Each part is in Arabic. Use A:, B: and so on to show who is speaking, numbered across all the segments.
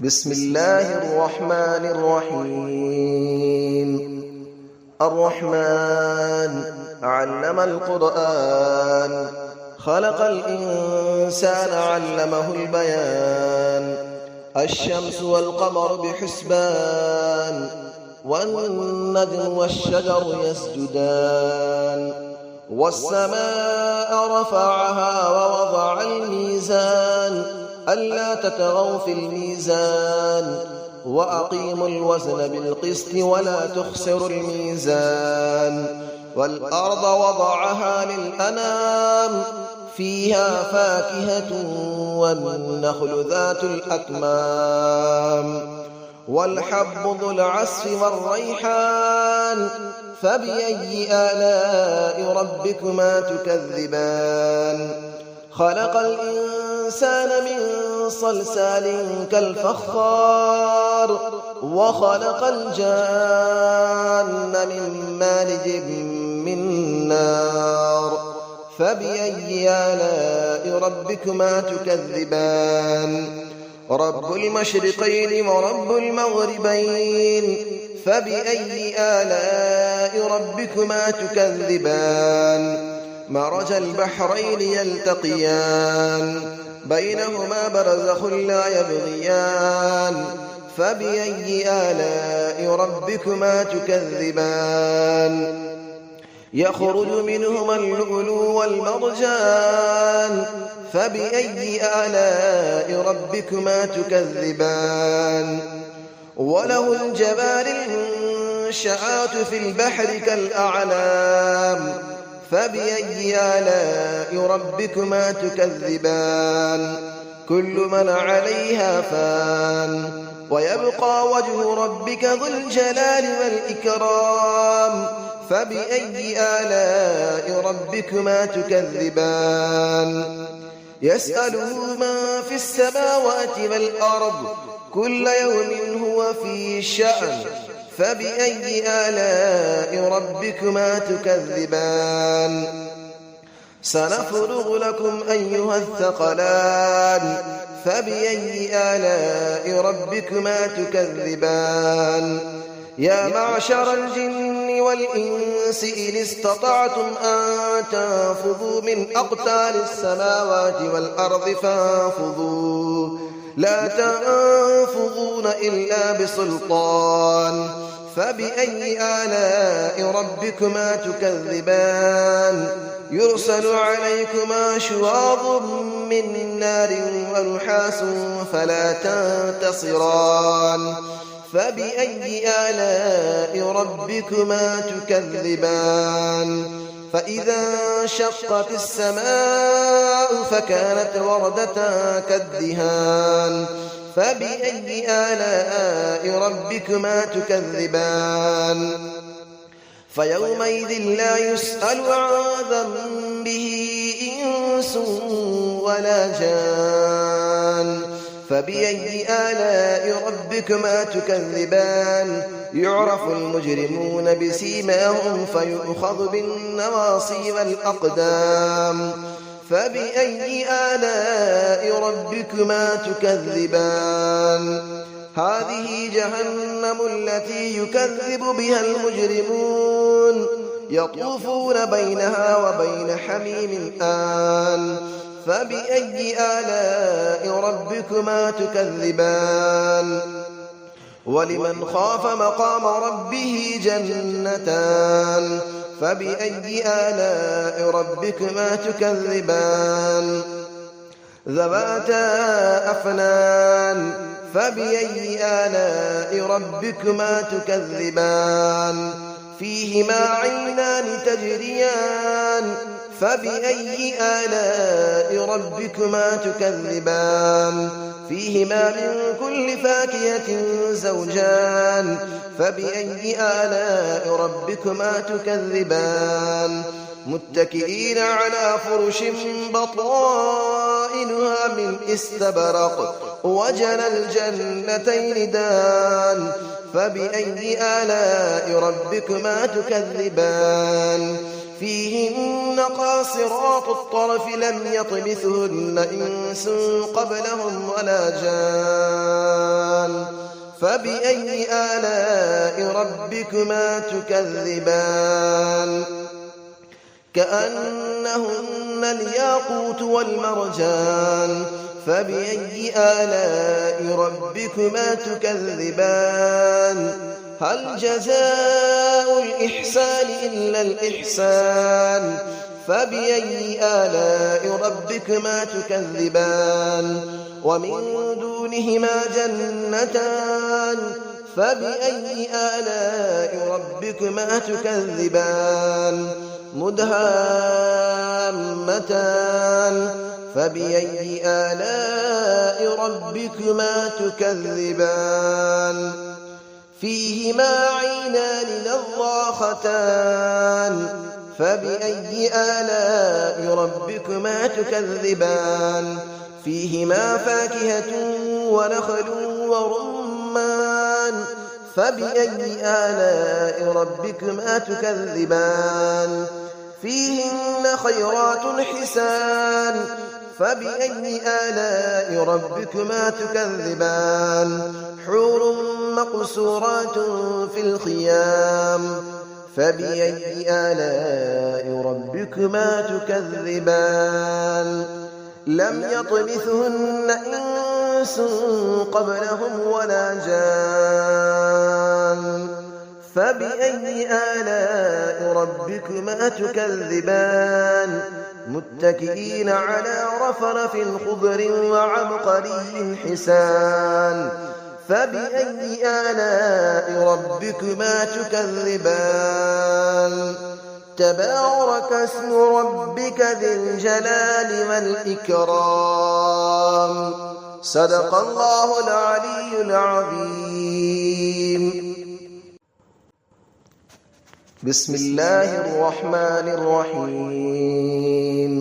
A: بسم الله الرحمن الرحيم. الرحمن علم القرآن، خلق الإنسان علمه البيان. الشمس والقمر بحسبان، والنجم والشجر يسجدان. والسماء رفعها ووضع الميزان، ألا تطغوا في الميزان، وأقيموا الوزن بالقسط ولا تخسروا الميزان. والأرض وضعها للأنام، فيها فاكهة والنخل ذات الأكمام. والحب ذو العصف والريحان، فبأي آلاء ربكما تكذبان. خلق الإنسان من صلصال كالفخار، وخلق الجان من مارج من نار. فبأي آلاء ربكما تكذبان. رب المشرقين ورب المغربين، فبأي آلاء ربكما تكذبان. مرج البحرين يلتقيان، بينهما برزخ لا يبغيان. فبأي آلاء ربكما تكذبان. يخرج منهما اللؤلؤ والمرجان، فبأي آلاء ربكما تكذبان. وله الجوار المنشآت في البحر كالأعلام، فبأي آلاء ربكما تكذبان. كل من عليها فان، ويبقى وجه ربك ذو الجلال والإكرام. فبأي آلاء ربكما تكذبان. يسأله من في السماوات والأرض، كل يوم هو في شأن. فبأي آلاء ربكما تكذبان. سنفرغ لكم أيها الثقلان، فبأي آلاء ربكما تكذبان. يا معشر الجن والإنس إن استطعتم أن تنفذوا من أقطار السماوات والأرض فانفذوا، لا تنفذون إلا بسلطان. فبأي آلاء ربكما تكذبان. يرسل عليكما شواظ من نار ونحاس فلا تنتصران. فبأي آلاء ربكما تكذبان. فإذا انشقت السماء فكانت وردة كالدهان. فبأي آلاء ربكما تكذبان. فيومئذ لا يسأل عن ذنبه إنس ولا جان. فبأي آلاء ربكما تكذبان. يعرف المجرمون بسيماهم فيؤخذ بالنواصي والأقدام. فبأي آلاء ربكما تكذبان. هذه جهنم التي يكذب بها المجرمون، يطوفون بينها وبين حميم آن. فبأي آلاء ربكما تكذبان. ولمن خاف مقام ربه جنتان. فبأي آلاء ربكما تكذبان. ذواتا أفنان. فبأي آلاء ربكما تكذبان. فيهما عينان تجريان. فبأي آلاء ربكما تكذبان. فيهما من كل فاكهة زوجان. فبأي آلاء ربكما تكذبان. متكئين على فرش بطائنها من استبرق، وجنى الجنتين دان. فبأي آلاء ربكما تكذبان. فيهن قاصرات الطرف لم يطمثهن إنس قبلهم ولا جان. فبأي آلاء ربكما تكذبان كأنهن الياقوت والمرجان فبأي آلاء ربكما تكذبان هل جزاء الإحسان إلا الإحسان فبأي آلاء ربكما تكذبان ومن دونهما جنتان فبأي آلاء ربكما تكذبان مدهامتان فبأي آلاء ربكما تكذبان فيهما عينان نضاختان فبأي آلاء ربكما تكذبان فيهما فاكهة ونخل ورمان فبأي آلاء ربكما تكذبان فيهن خيرات حسان فبأي آلاء ربكما تكذبان حور مقصورات في الخيام فبأي آلاء ربكما تكذبان لم يطمثهن إنس قبلهم ولا جان فبأي آلاء ربكما تكذبان متكئين على رفرف خضر وعبقري حسان فبأي آلاء ربكما تكذبان تبارك اسم ربك ذي الجلال والإكرام صدق الله العلي العظيم بسم الله الرحمن الرحيم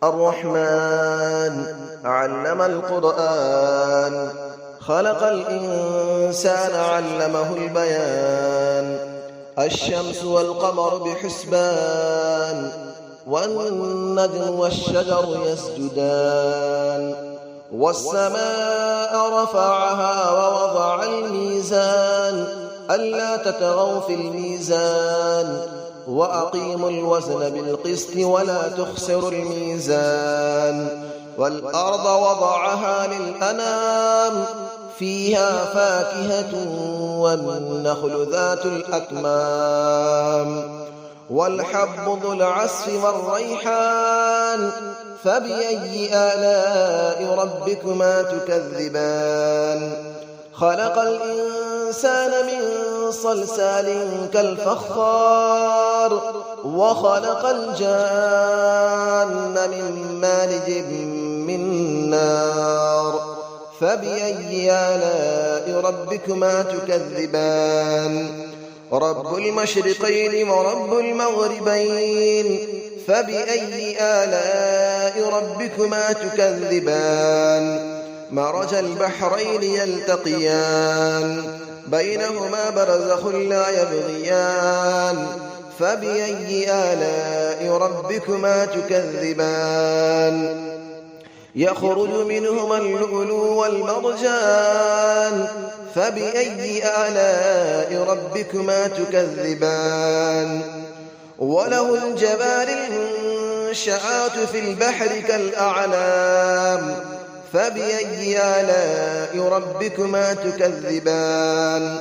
A: الرحمن علم القرآن خلق الإنسان علمه البيان الشمس والقمر بحسبان والنجم والشجر يسجدان والسماء رفعها ووضع الميزان ألا تطغوا في الميزان وأقيموا الوزن بالقسط ولا تخسروا الميزان والأرض وضعها للأنام فيها فاكهة والنخل ذات الأكمام والحب ذو العصف والريحان فبأي آلاء ربكما تكذبان خلق الإنسان من صلصال كالفخار وخلق الجان من مارج من نار فبأي آلاء ربكما تكذبان رب المشرقين ورب المغربين فبأي آلاء ربكما تكذبان مرج البحرين يلتقيان بينهما برزخ لا يبغيان فبأي آلاء ربكما تكذبان يخرج منهما اللؤلؤ والمرجان فبأي آلاء ربكما تكذبان وله الجبال المنشآت في البحر كالأعلام فبأي آلاء ربكما تكذبان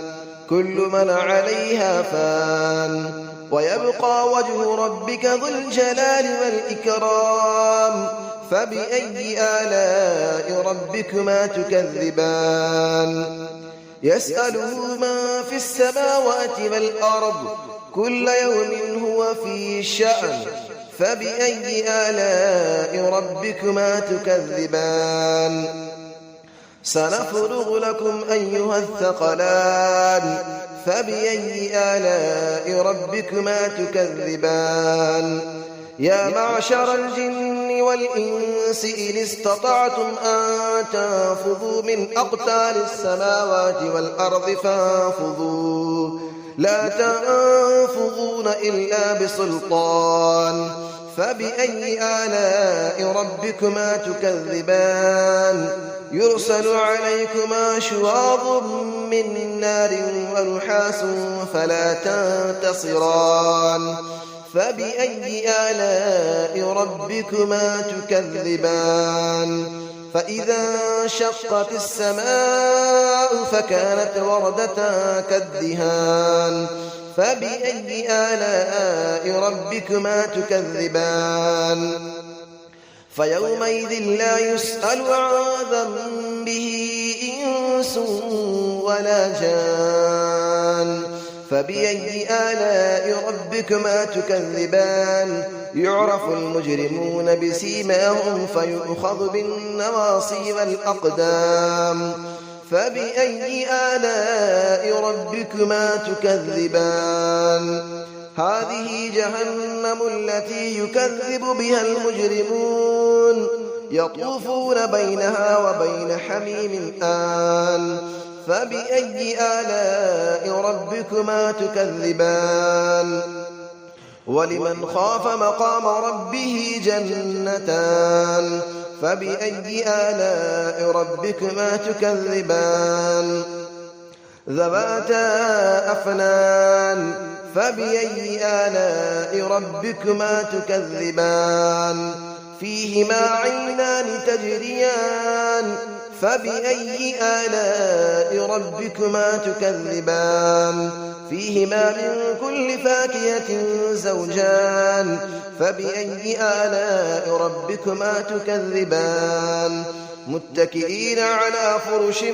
A: كل من عليها فان ويبقى وجه ربك ذو الجلال والإكرام فبأي آلاء ربكما تكذبان يسأله من في السماوات والأرض كل يوم هو في شأن فبأي آلاء ربكما تكذبان سنفرغ لكم أيها الثقلان فبأي آلاء ربكما تكذبان يا معشر الجن والإنس إن استطعتم أن تنفذوا من أقطار السماوات والأرض فانفذوا لا تنفذون إلا بسلطان فبأي آلاء ربكما تكذبان يرسل عليكما شواظ من نار ونحاس فلا تنتصران فبأي آلاء ربكما تكذبان فإذا انشقت السماء فكانت وردة كالدهان فبأي آلاء ربكما تكذبان فيومئذ لا يسأل عن ذنبه إنس ولا جان فبأي آلاء ربكما تكذبان يعرف المجرمون بسيماهم فيؤخذ بالنواصي والأقدام فبأي آلاء ربكما تكذبان هذه جهنم التي يكذب بها المجرمون يطوفون بينها وبين حميم آن فبأي آلاء ربكما تكذبان ولمن خاف مقام ربه جنتان فبأي آلاء ربكما تكذبان ذواتا أفنان فبأي آلاء ربكما تكذبان فيهما عينان تجريان فبأي آلاء ربكما تكذبان فيهما من كل فاكهة زوجان فبأي آلاء ربكما تكذبان متكئين على فرش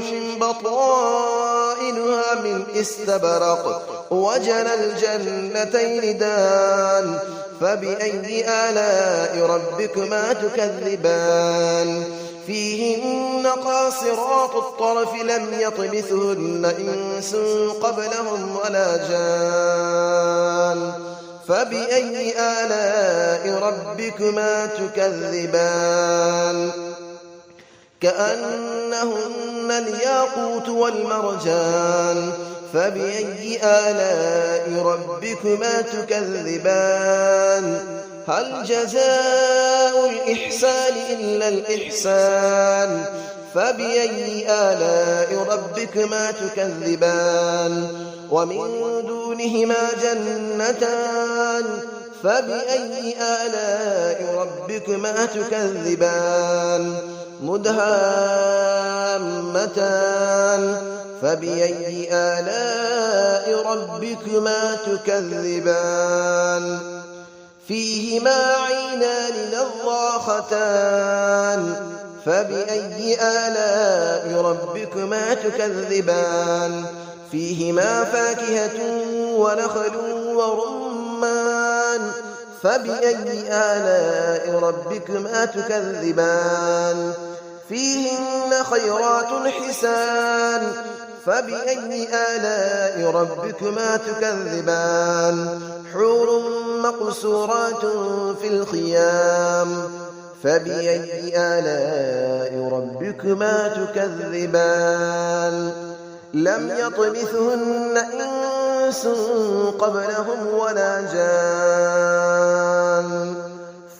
A: بطائنها من استبرق وجنى الجنتين دان فبأي آلاء ربكما تكذبان فيهن قاصرات الطرف لم يطمثهن إنس قبلهم ولا جان فبأي آلاء ربكما تكذبان كأنهن الياقوت والمرجان فبأي آلاء ربكما تكذبان هل جزاء الإحسان إلا الإحسان فبأي آلاء ربكما تكذبان ومن دونهما جنتان فبأي آلاء ربكما تكذبان مدهامتان فبأي آلاء ربكما تكذبان فيهما عينان نضاختان فبأي آلاء ربكما تكذبان فيهما فاكهة ونخل ورمان فبأي آلاء ربكما تكذبان فيهن خيرات حسان فبأي آلاء ربكما تكذبان حور مقصورات في الخيام فبأي آلاء ربكما تكذبان لم يطمثهن إنس قبلهم ولا جان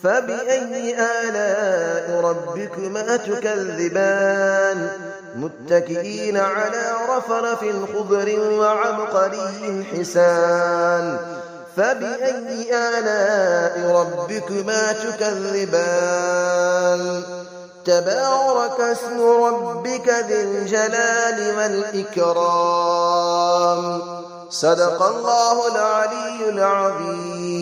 A: فبأي آلاء ربكما تكذبان متكئين على رفرف خضر وعبقري حسان فبأي آلاء ربكما تكذبان تبارك اسم ربك ذي الجلال والإكرام صدق الله العلي العظيم.